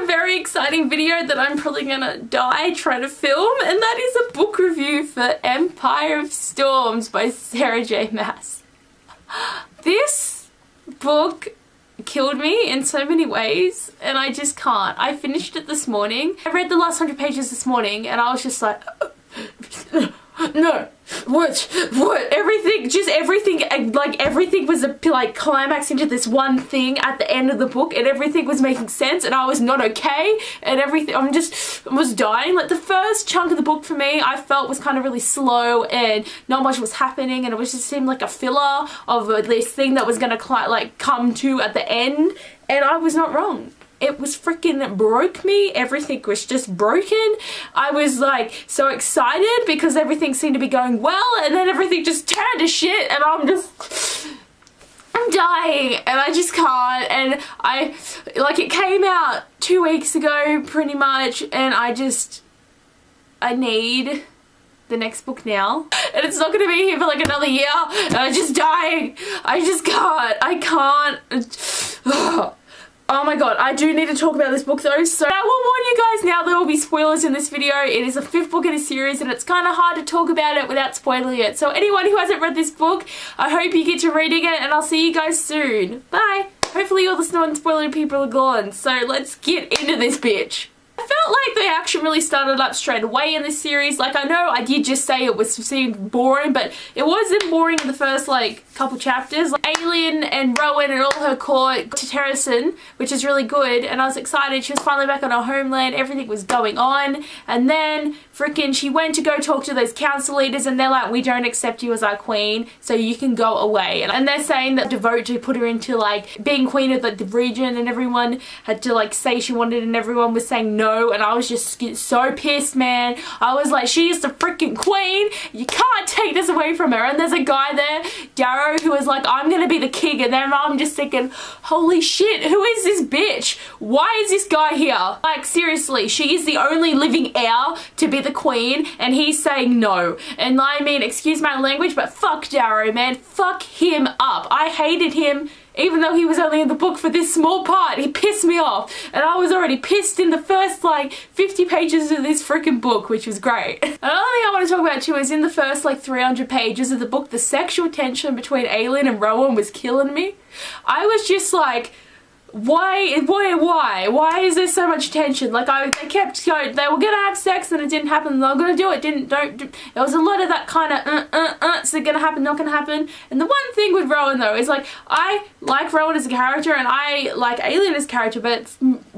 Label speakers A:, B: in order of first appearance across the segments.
A: a very exciting video that I'm probably gonna die trying to film, and that is a book review for Empire of Storms by Sarah J. Maas. This book killed me in so many ways, and I just can't. I finished it this morning. I read the last 100 pages this morning, and I was just like, no, what, everything, like everything was like climaxing to this one thing at the end of the book, and everything was making sense, and I was not okay, and everything, I was dying. Like the first chunk of the book for me, I felt was kind of really slow, and not much was happening, and it was just seemed like a filler of this thing that was gonna like come to at the end, and I was not wrong. It was freaking broke me. Everything was just broken. I was like so excited because everything seemed to be going well, and then everything just turned to shit, and I'm dying, and I just can't. And it came out 2 weeks ago pretty much, and I need the next book now, and it's not gonna be here for like another year, and I'm just dying. I just can't. I can't. Oh my god, I do need to talk about this book though, so I will warn you guys now, there will be spoilers in this video. It is the 5th book in a series, and it's kind of hard to talk about it without spoiling it. So anyone who hasn't read this book, I hope you get to reading it, and I'll see you guys soon. Bye! Hopefully all the non-spoiler people are gone, so let's get into this bitch. I felt like the action really started up straight away in this series. Like, I know I did just say it seemed boring, but it wasn't boring in the first like couple chapters. Like, Ailyn and Rowan and all her court to Terrasen, which is really good, and I was excited. She was finally back on her homeland, everything was going on, and then freaking she went to go talk to those council leaders, and they're like, we don't accept you as our queen, so you can go away. And they're saying that Devote to put her into like being queen of the region, and everyone had to like say she wanted, and everyone was saying no. And I was just so pissed, man. I was like, she is the freaking queen. You can't take this away from her. And there's a guy there, Darrow, who is like, I'm gonna be the king. And then I'm just thinking, holy shit, who is this bitch? Why is this guy here? Like, seriously, she is the only living heir to be the queen, and he's saying no. And I mean, excuse my language, but fuck Darrow, man. Fuck him up. I hated him. Even though he was only in the book for this small part, he pissed me off. And I was already pissed in the first like 50 pages of this freaking book, which was great. Another thing I want to talk about too is in the first like 300 pages of the book, the sexual tension between Ailyn and Rowan was killing me. I was just like, why is there so much tension? Like, they kept going, they were gonna have sex and it didn't happen, they were gonna do it, there was a lot of that kind of is it gonna happen, not gonna happen. And the one thing with Rowan though is like, I like Rowan as a character and I like Ailyn as a character, but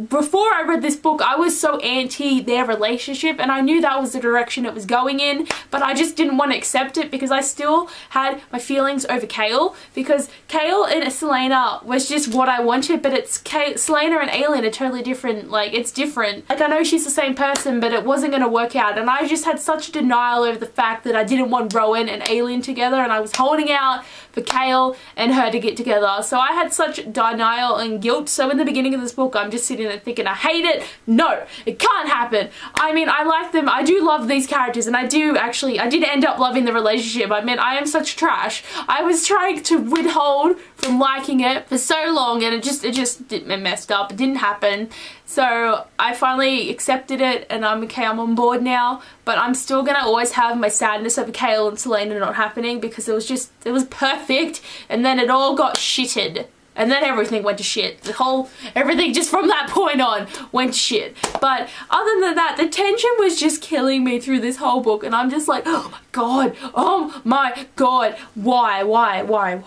A: before I read this book I was so anti their relationship, and I knew that was the direction it was going in, but I just didn't want to accept it because I still had my feelings over Chaol, because Chaol and Selena was just what I wanted, but Selena and Ailyn are totally different. Like, it's different. Like, I know she's the same person, but it wasn't gonna work out, and I just had such denial over the fact that I didn't want Rowan and Ailyn together, and I was holding out for Chaol and her to get together. So I had such denial and guilt. So in the beginning of this book, I'm just sitting there thinking, I hate it. No, it can't happen. I mean, I like them. I do love these characters, and I did end up loving the relationship. I mean, I am such trash. I was trying to withhold from liking it for so long, and it messed up. It didn't happen. So I finally accepted it, and I'm on board now, but I'm still gonna always have my sadness over Chaol and Selena not happening, because it was perfect, and then it all got shitted. And then everything went to shit. Everything just from that point on went to shit. But other than that, the tension was just killing me through this whole book, and I'm just like, oh my god, why?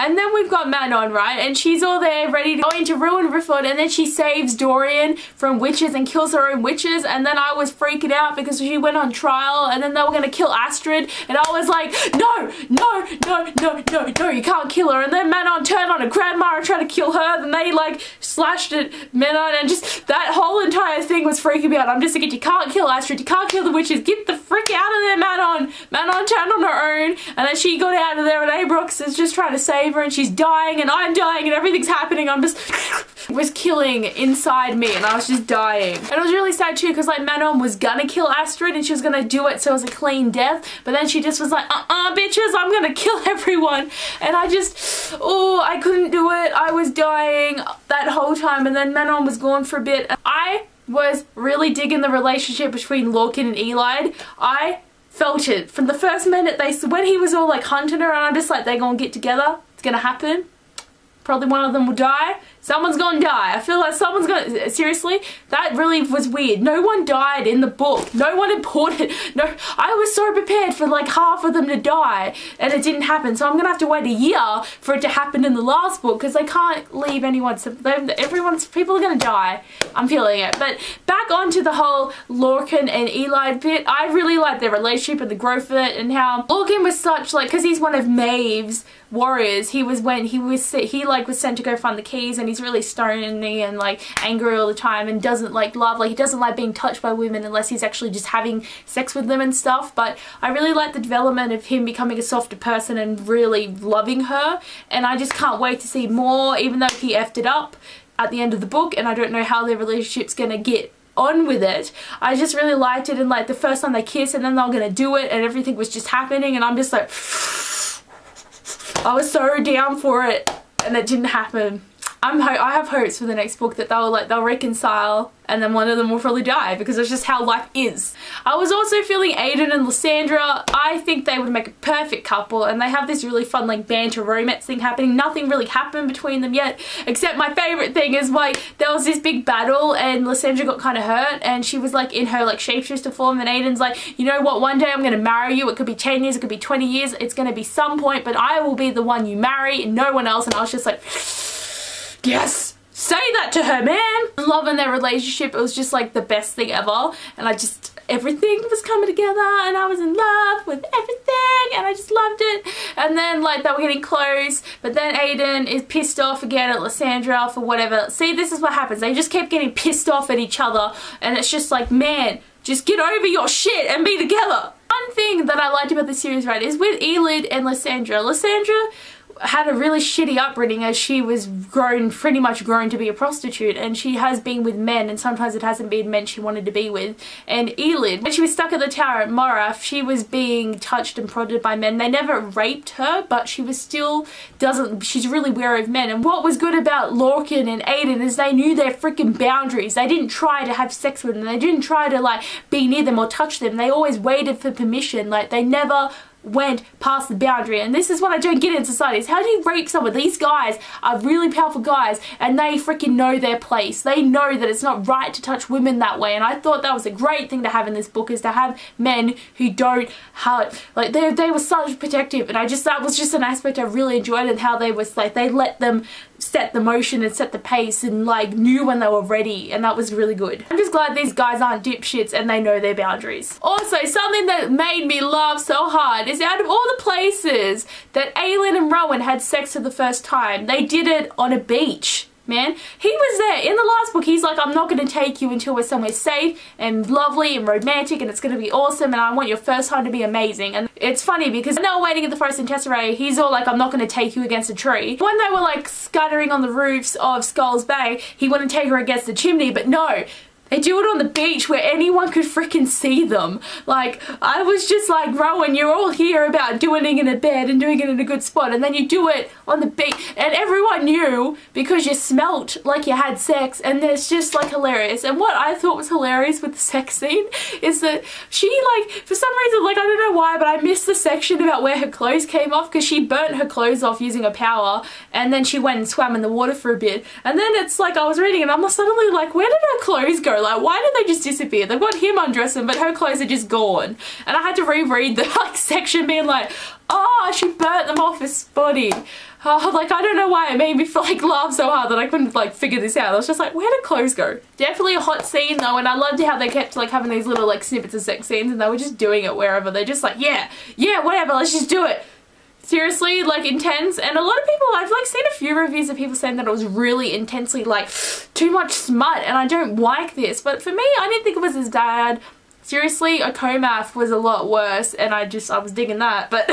A: And then we've got Manon, right? And she's all there ready to go into Ruin Rifford, and then she saves Dorian from witches and kills her own witches, and then I was freaking out because she went on trial, and then they were gonna kill Astrid, and I was like, no, you can't kill her. And then Manon turned on her grandma and tried to kill her, then they like slashed at Manon, and just that whole entire thing was freaking me out. I'm just thinking, you can't kill Astrid, you can't kill the witches, get the frick out of there, Manon. Manon turned on her own, and then she got out of there, and Abrooks is just trying to save her, and she's dying, and I'm dying, and everything's happening. I'm just was killing inside me, and I was just dying. And it was really sad too, because like Manon was gonna kill Astrid, and she was gonna do it so it was a clean death, but then she just was like, bitches, I'm gonna kill everyone. And I just, I couldn't do it. I was dying that whole time, and then Manon was gone for a bit. I was really digging the relationship between Lorcan and Eli. I felt it from the first minute when he was all like hunting her, and I'm just like, they're gonna get together, it's gonna happen. Probably one of them will die. Someone's gonna die. I feel like someone's gonna... Seriously? That really was weird. No one died in the book. No one important. No, I was so prepared for like half of them to die, and it didn't happen. So I'm gonna have to wait a year for it to happen in the last book, because they can't leave anyone. So people are gonna die. I'm feeling it. But back onto the whole Lorcan and Eli bit. I really liked their relationship and the growth of it, and how Lorcan was such like, because he's one of Maeve's warriors. He was sent to go find the keys, and he's really stony and like angry all the time, and doesn't like love, like he doesn't like being touched by women unless he's actually just having sex with them and stuff. But I really like the development of him becoming a softer person and really loving her, and I just can't wait to see more, even though he effed it up at the end of the book, and I don't know how their relationship's gonna get on with it. I just really liked it, and like the first time they kiss and then they're gonna do it and everything was just happening, and I'm just like I was so down for it, and it didn't happen. I have hopes for the next book that they'll reconcile, and then one of them will probably die, because it's just how life is. I was also feeling Aiden and Lysandra. I think they would make a perfect couple, and they have this really fun like banter romance thing happening. Nothing really happened between them yet, except my favourite thing is like there was this big battle and Lysandra got kind of hurt, and she was like in her like shapeshifter form, and Aiden's like, you know what, one day I'm going to marry you. It could be 10 years, it could be 20 years, it's going to be some point, but I will be the one you marry and no one else. And I was just like, yes! Say that to her, man! Loving their relationship. It was just like the best thing ever, and everything was coming together, and I was in love with everything, and I just loved it. And then like they were getting close, but then Aiden is pissed off again at Lysandra for whatever. See, this is what happens. They just kept getting pissed off at each other, and it's just like, man, just get over your shit and be together. One thing that I liked about the series, right, is with Elid and Lysandra. Lysandra had a really shitty upbringing, as she was pretty much grown to be a prostitute, and she has been with men, and sometimes it hasn't been men she wanted to be with. And Elid, when she was stuck at the tower at Morath, she was being touched and prodded by men. They never raped her, but she was still she's really wary of men. And what was good about Lorcan and Aiden is they knew their freaking boundaries. They didn't try to have sex with them. They didn't try to like be near them or touch them. They always waited for permission. Like they never went past the boundary. And this is what I don't get in society, is how do you rape someone? These guys are really powerful guys, and they freaking know their place. They know that it's not right to touch women that way, and I thought that was a great thing to have in this book, is to have men who don't have, like they were such protective, and that was just an aspect I really enjoyed, and how they was like, they let them set the motion and set the pace, and like knew when they were ready, and that was really good. I'm just glad these guys aren't dipshits and they know their boundaries. Also, something that made me laugh so hard is out of all the places that Aelin and Rowan had sex for the first time, they did it on a beach. Man, he was there. In the last book, he's like, I'm not going to take you until we're somewhere safe and lovely and romantic, and it's going to be awesome, and I want your first time to be amazing. And it's funny because when they were waiting at the forest in Tesserae, he's all like, I'm not going to take you against a tree. When they were like scuttering on the roofs of Skulls Bay, he wanted to take her against the chimney, but no. They do it on the beach where anyone could freaking see them. Like, I was just like, Rowan, you're all here about doing it in a bed and doing it in a good spot, and then you do it on the beach, and everyone knew because you smelt like you had sex, and it's just like hilarious. And what I thought was hilarious with the sex scene is that she, like, for some reason, like, I don't know why, but I missed the section about where her clothes came off, because she burnt her clothes off using a power, and then she went and swam in the water for a bit, and then it's like, I was reading and I'm suddenly like, where did her clothes go? Like, why did they just disappear? They've got him undressing, but her clothes are just gone. And I had to reread the like section being like, oh, she burnt them off his body. Oh, like, I don't know why it made me feel like laugh so hard that I couldn't like figure this out. I was just like, where did clothes go? Definitely a hot scene though, and I loved how they kept like having these little like snippets of sex scenes, and they were just doing it wherever. They're just like, yeah, whatever, let's just do it. Seriously, like, intense. And a lot of people, I've like seen a few reviews of people saying that it was really intensely like too much smut, and I don't like this, but for me, I didn't think it was as bad. Seriously, a Comath was a lot worse, and I was digging that, but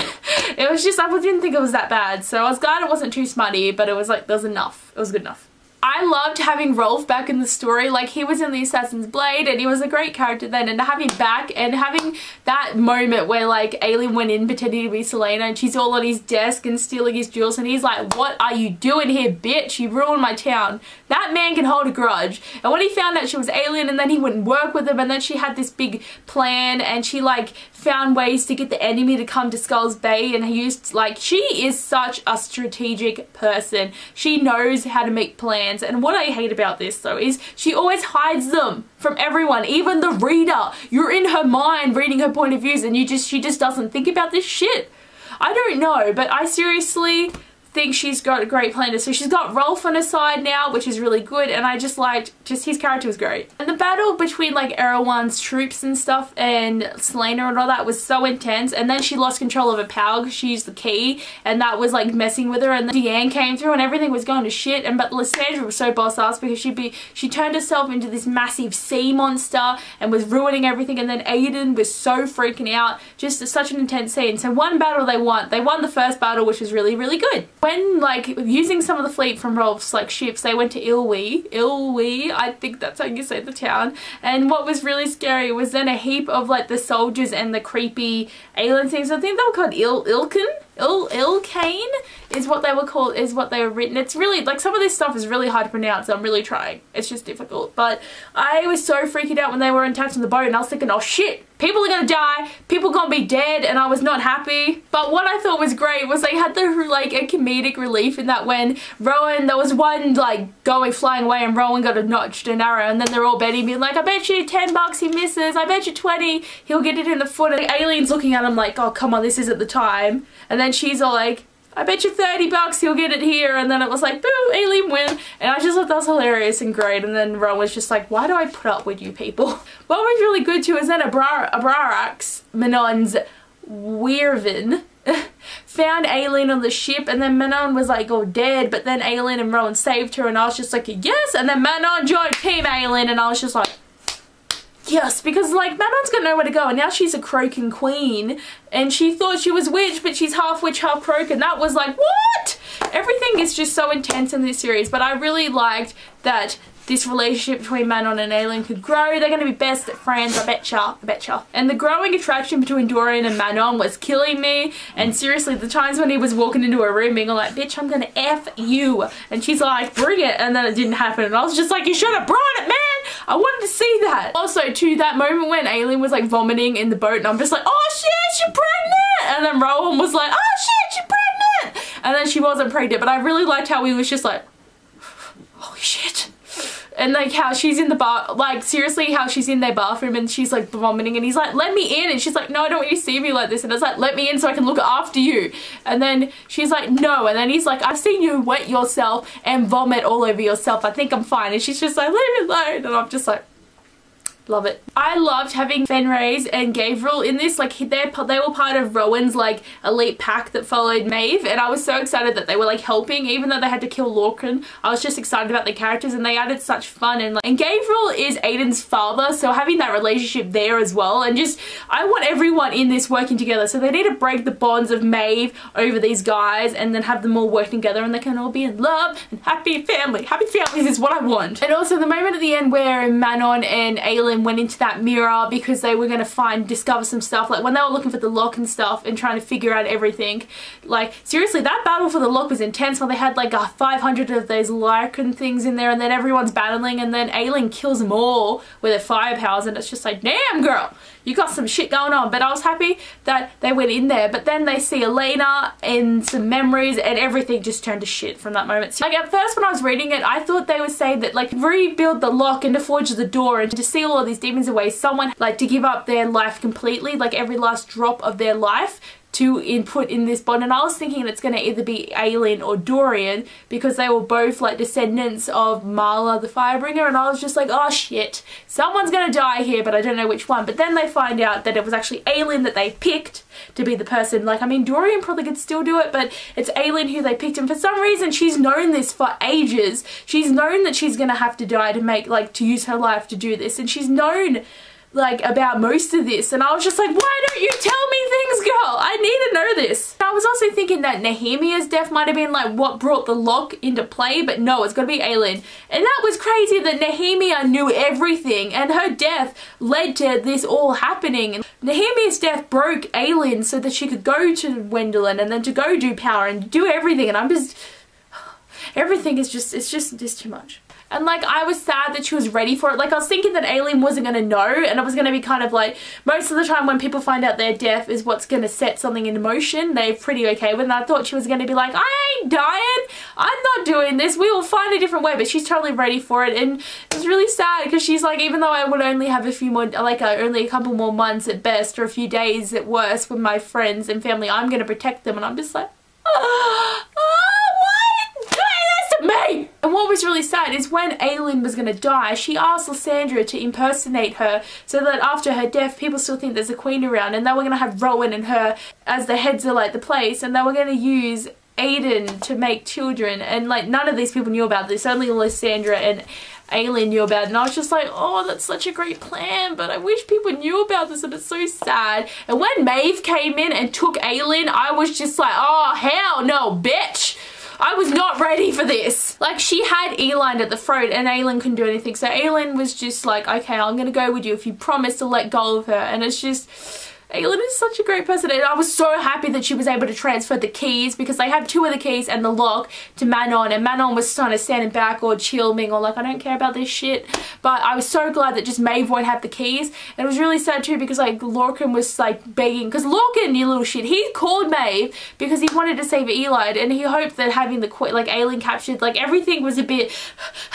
A: it was just, I didn't think it was that bad, so I was glad it wasn't too smutty, but it was like, there was enough. It was good enough. I loved having Rolf back in the story. Like, he was in the Assassin's Blade and he was a great character then, and to have him back and having that moment where like Abbeyleec went in pretending to be Selena and she's all on his desk and stealing his jewels and he's like, what are you doing here, bitch? You ruined my town. That man can hold a grudge. And when he found out she was alien and then he wouldn't work with him, and then she had this big plan and she like found ways to get the enemy to come to Skull's Bay, and he used, like, she is such a strategic person. She knows how to make plans, and what I hate about this though is she always hides them from everyone, even the reader. You're in her mind reading her point of views and she just doesn't think about this shit. I don't know, but I seriously think she's got a great plan. So she's got Rolf on her side now, which is really good, and I just liked, his character was great. And the battle between like Erewhon's troops and stuff and Selena and all that was so intense, and then she lost control of her power because she used the key and that was like messing with her, and then Deanne came through and everything was going to shit, but Lysandra was so boss ass because she turned herself into this massive sea monster and was ruining everything, and then Aiden was so freaking out. Just such an intense scene. So one battle they won the first battle, which was really, really good. When like using some of the fleet from Rolf's like ships, they went to Ilwe, I think that's how you say the town, and what was really scary was then a heap of like the soldiers and the creepy alien things. I think they were called Ilkane is what they were called, is what they were written. It's really like, some of this stuff is really hard to pronounce. I'm really trying. It's just difficult. But I was so freaking out when they were attached on the boat, and I was thinking, oh shit, people are gonna die, people gonna be dead, and I was not happy. But what I thought was great was they had the like a comedic relief in that when Rowan, there was one like flying away and Rowan got a notched an arrow, and then they're all betting, being like, I bet you $10 he misses, I bet you 20 he'll get it in the foot, and the alien's looking at him like, oh come on, this isn't the time. And then she's all like, I bet you $30 he'll get it here, and then it was like, boo, alien win. And I just thought that was hilarious and great. And then Ron was just like, why do I put up with you people? What was really good too is then Abrarax, Manon's Weirvin, found Abbeyleec on the ship, and then Manon was like, oh, dead, but then Abbeyleec and Rowan saved her, and I was just like, yes, and then Manon joined Team Abbeyleec, and I was just like, yes, because like Manon's got nowhere to go, and now she's a Croaking queen, and she thought she was witch, but she's half witch, half croak, and that was like, what? Everything is just so intense in this series, but I really liked that this relationship between Manon and Abbeyleec could grow. They're going to be best friends, I betcha. And the growing attraction between Dorian and Manon was killing me. And seriously, the times when he was walking into her room being like, bitch, I'm gonna F you. And she's like, bring it. And then it didn't happen. And I was just like, you should have brought it, man. I wanted to see that. Also, to that moment when Abbeyleec was like vomiting in the boat, and I'm just like, oh shit, she's pregnant. And then Rowan was like, oh shit, she's pregnant. And then she wasn't pregnant. But I really liked how he was just like, holy shit. And like how she's in the bar, like seriously how she's in their bathroom and she's like vomiting, and he's like, let me in, and she's like, no, I don't want you to see me like this, and it's like, let me in so I can look after you. And then she's like, no, and then he's like, I've seen you wet yourself and vomit all over yourself, I think I'm fine. And she's just like, leave me alone. And I'm just like, love it. I loved having Fenrys and Gabriel in this. Like they were part of Rowan's like elite pack that followed Maeve, and I was so excited that they were like helping, even though they had to kill Lorcan. I was just excited about the characters, and they added such fun. And Gabriel is Aiden's father, so having that relationship there as well, and just I want everyone in this working together. So they need to break the bonds of Maeve over these guys and then have them all working together, and they can all be in love and happy family. Happy families is what I want. And also the moment at the end where Manon and Abbeyleec went into that mirror because they were going to discover some stuff, like when they were looking for the lock and stuff and trying to figure out everything. Like seriously, that battle for the lock was intense when they had like 500 of those Lycan things in there, and then everyone's battling, and then Abbeyleec kills them all with her fire powers, and it's just like, damn girl, you got some shit going on. But I was happy that they went in there, but then they see Elena and some memories, and everything just turned to shit from that moment. So, like at first when I was reading it, I thought they would say that like rebuild the lock and to forge the door and to seal all these demons away, someone like to give up their life completely, like every last drop of their life to input in this bond. And I was thinking it's going to either be Abbeyleec or Dorian, because they were both like descendants of Marla the Firebringer, and I was just like, oh shit, someone's going to die here, but I don't know which one. But then they find out that it was actually Abbeyleec that they picked to be the person. Like, I mean, Dorian probably could still do it, but it's Abbeyleec who they picked, and for some reason she's known this for ages. She's known that she's going to have to die to make, like, to use her life to do this, and she's known like about most of this, and I was just like, why don't you tell me things, girl? I need to know this. I was also thinking that Nehemiah's death might have been like what brought the lock into play, but no, it's gotta be Aelin. And that was crazy that Nehemiah knew everything, and her death led to this all happening. And Nehemiah's death broke Aelin so that she could go to Wendelin and then to go do power and do everything, and I'm just, everything is just, it's just too much. And like, I was sad that she was ready for it. Like, I was thinking that Aelin wasn't gonna know, and it was gonna be kind of like, most of the time when people find out their death is what's gonna set something into motion, they're pretty okay with it. And I thought she was gonna be like, I ain't dying, I'm not doing this, we will find a different way, but she's totally ready for it. And it's really sad because she's like, even though I would only have a few more, like only a couple more months at best, or a few days at worst with my friends and family, I'm gonna protect them. And I'm just like, me! And what was really sad is when Aelin was going to die, she asked Lysandra to impersonate her so that after her death people still think there's a queen around, and they were going to have Rowan and her as the heads of like the place, and they were going to use Aiden to make children, and like none of these people knew about this, only Lysandra and Aelin knew about it. And I was just like, oh, that's such a great plan, but I wish people knew about this, and it's so sad. And when Maeve came in and took Aelin, I was just like, oh hell no, bitch! I was not ready for this. Like, she had Eline at the throat and Aelin couldn't do anything. So Aelin was just like, okay, I'm gonna go with you if you promise to let go of her. And it's just, Aelin is such a great person, and I was so happy that she was able to transfer the keys, because they had 2 of the keys and the lock to Manon, and Manon was kind of standing back or chilling or like, I don't care about this shit. But I was so glad that just Maeve won't have the keys. And it was really sad too, because like Lorcan was like begging, because Lorcan, you little shit, he called Maeve because he wanted to save Eli, and he hoped that having the like Aelin captured, like everything was a bit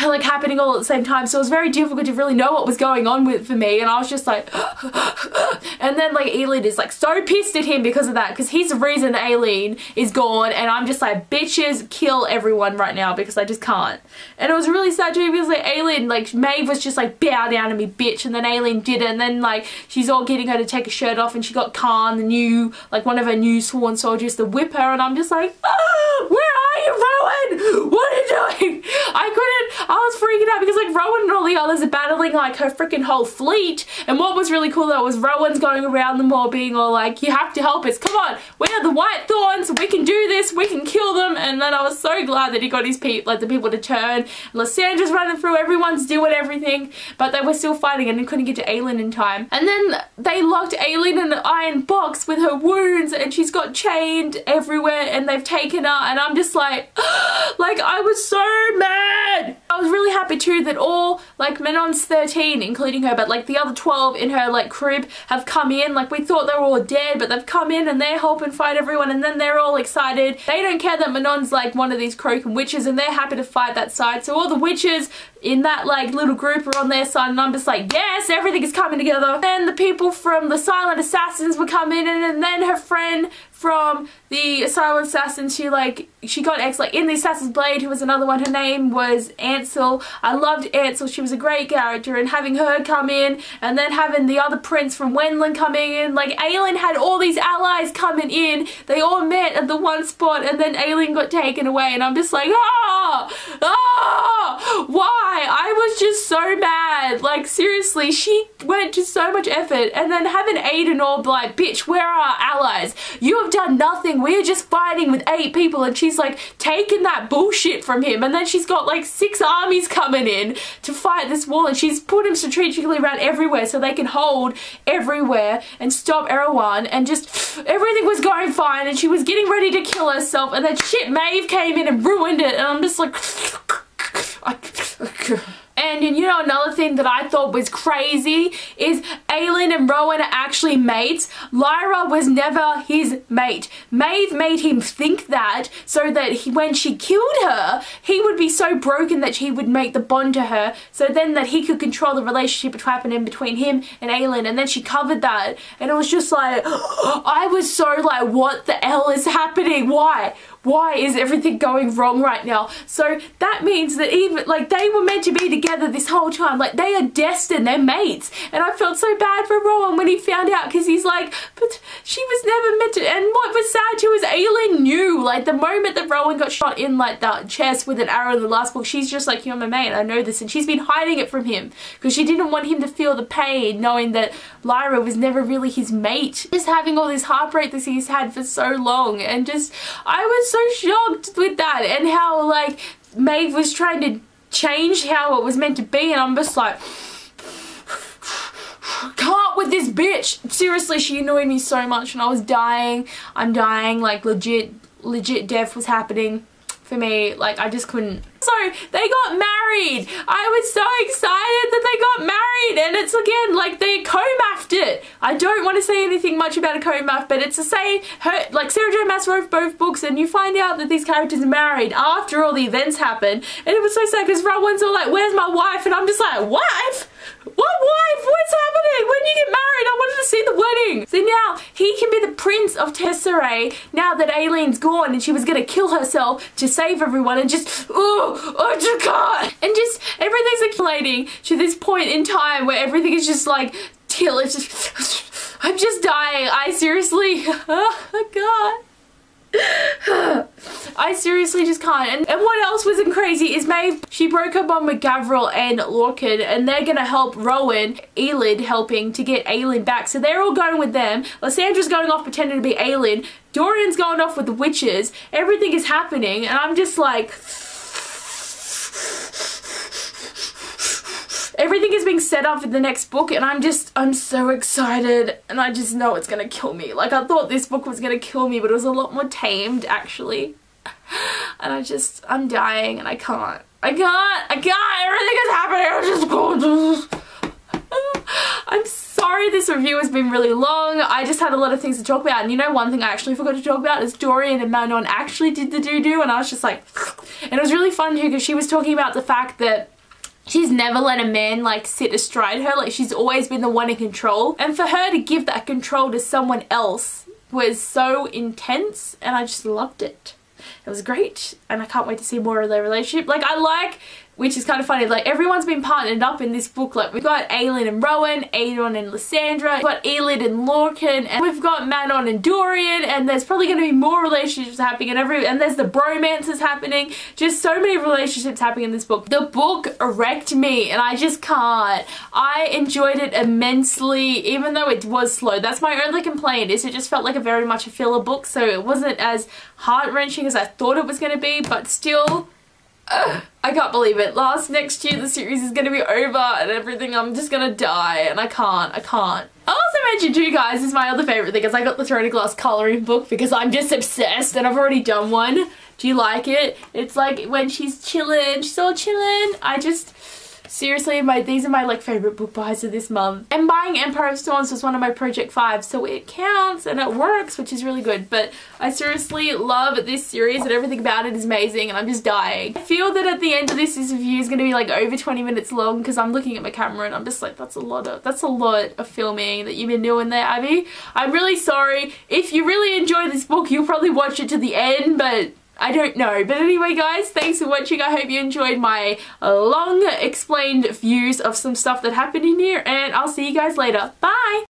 A: like happening all at the same time, so it was very difficult to really know what was going on for me. And I was just like and then like Aelin is like so pissed at him because of that, because he's the reason Aelin is gone, and I'm just like, bitches, kill everyone right now, because I just can't. And it was really sad too, because like Aelin, like Maeve was just like, bow down to me, bitch, and then Aelin did it, and then like she's all getting her to take her shirt off, and she got Khan, the new, like one of her new sworn soldiers, to whip her, and I'm just like, oh, where are you, Rowan? What are you doing? I was freaking out, because like Rowan and all the others are battling like her freaking whole fleet. And what was really cool though was Rowan's going around them all being all like, you have to help us, come on, we are the White Thorns, we can do this, we can kill them. And then I was so glad that he got his people, like the people to turn. Lysandra's running through, everyone's doing everything, but they were still fighting and they couldn't get to Aelin in time. And then they locked Aelin in an iron box with her wounds, and she's got chained everywhere, and they've taken her, and I'm just like, like I was so mad. I was really happy too that all, like Manon's 13 including her, but like the other 12 in her like crib have come in. Like, we thought they were all dead, but they've come in and they're helping fight everyone, and then they're all excited. They don't care that Manon's like one of these Croakan witches, and they're happy to fight that side. So all the witches in that like little group are on their side, and I'm just like, yes, everything is coming together. And the people from the Silent Assassins were coming in, and then her friend from the Silent Assassin, she got X, like in the Assassin's Blade, who was another one, her name was Ansel. I loved Ansel, she was a great character, and having her come in, and then having the other prince from Wendelin coming in, like Aelin had all these allies coming in, they all met at the one spot, and then Aelin got taken away, and I'm just like, why? I was just so mad. Like, seriously, she went to so much effort, and then having Aiden all be like, bitch, where are our allies? You have done nothing, we are just fighting with 8 people, and she's like taking that bullshit from him, and then she's got like 6 armies coming in to fight this wall, and she's put him strategically around everywhere so they can hold everywhere and stop Erewhon, and just everything was going fine, and she was getting ready to kill herself, and then shit, Maeve came in and ruined it, and I'm just like And you know, another thing that I thought was crazy is Aelin and Rowan are actually mates. Lyra was never his mate. Maeve made him think that, so that when she killed her, he would be so broken that he would make the bond to her, so then that he could control the relationship happening between him and Aelin, and then she covered that, and it was just like, I was so like, what the hell is happening? Why? why is everything going wrong right now? So that means that even, like, they were meant to be together this whole time. Like, they are destined, they're mates. And I felt so bad for Rowan when he found out, because he's like, but she was never meant to. And what was sad too is Abbeyleec knew, like, the moment that Rowan got shot in, like, the chest with an arrow in the last book, she's just like, you're my mate, I know this. And she's been hiding it from him because she didn't want him to feel the pain knowing that Lyra was never really his mate. Just having all this heartbreak that he's had for so long, and just, I was so shocked with that, and how, like, Maeve was trying to change how it was meant to be, and I'm just like, can't with this bitch. Seriously, she annoyed me so much, and I was dying. I'm dying, like, legit death was happening for me. Like, I just couldn't. So they got married. I was so excited that they got married, and it's, again, like, they co-mathed it. I don't want to say anything much about a co-math, but it's the same. Like, Sarah J Maas wrote both books, and you find out that these characters are married after all the events happen, and it was so sad because Rowan's all like, where's my wife? And I'm just like, wife? What wife? What's happening? When you get married? I wanted to see the wedding. So now he can be the prince of Tesserae now that Aileen's gone, and she was gonna kill herself to save everyone, and just, oh just can't. And just everything's accumulating to this point in time where everything is just like, till it's just, I'm just dying. I seriously, oh God. I seriously just can't. And what else wasn't crazy is Maeve, she broke up on with Gavril and Lorcan, and they're gonna help Rowan, Elid helping to get Aelin back. So they're all going with them. Lysandra's going off pretending to be Aelin. Dorian's going off with the witches. Everything is happening, and I'm just like, everything is being set up for the next book, and I'm so excited, and I just know it's gonna kill me. Like, I thought this book was gonna kill me, but it was a lot more tamed, actually. And I'm dying, and I can't. Everything is happening. I'm sorry this review has been really long. I just had a lot of things to talk about, and you know, one thing I actually forgot to talk about is Dorian and Manon actually did the doo-doo, and I was just like, and it was really fun too, because she was talking about the fact that she's never let a man, like, sit astride her. Like, she's always been the one in control. And for her to give that control to someone else was so intense, and I just loved it. It was great, and I can't wait to see more of their relationship. Like, which is kind of funny, like, everyone's been partnered up in this book. Like, we've got Aelin and Rowan, Aeron and Lysandra, we've got Elid and Lorcan, and we've got Manon and Dorian, and there's probably going to be more relationships happening, and there's the bromances happening. Just so many relationships happening in this book. The book wrecked me, and I just can't. I enjoyed it immensely, even though it was slow. That's my only complaint, is it just felt like a very much a filler book, so it wasn't as heart-wrenching as I thought it was going to be, but still, I can't believe it. Next year the series is going to be over and everything. I'm just going to die, and I can't. I also mentioned too, guys, is my other favourite thing, is I got the Throne of Glass colouring book because I'm just obsessed, and I've already done one. Do you like it? It's like when she's chilling, she's all chilling. Seriously, these are my, like, favourite book buys of this month. And buying Empire of Storms was one of my Project 5, so it counts and it works, which is really good. But I seriously love this series, and everything about it is amazing, and I'm just dying. I feel that at the end of this review is going to be like over 20 minutes long, because I'm looking at my camera and I'm just like, that's a lot of filming that you've been doing there, Abby. I'm really sorry. If you really enjoy this book, you'll probably watch it to the end, but I don't know. But anyway, guys, thanks for watching. I hope you enjoyed my long explained views of some stuff that happened in here, and I'll see you guys later. Bye!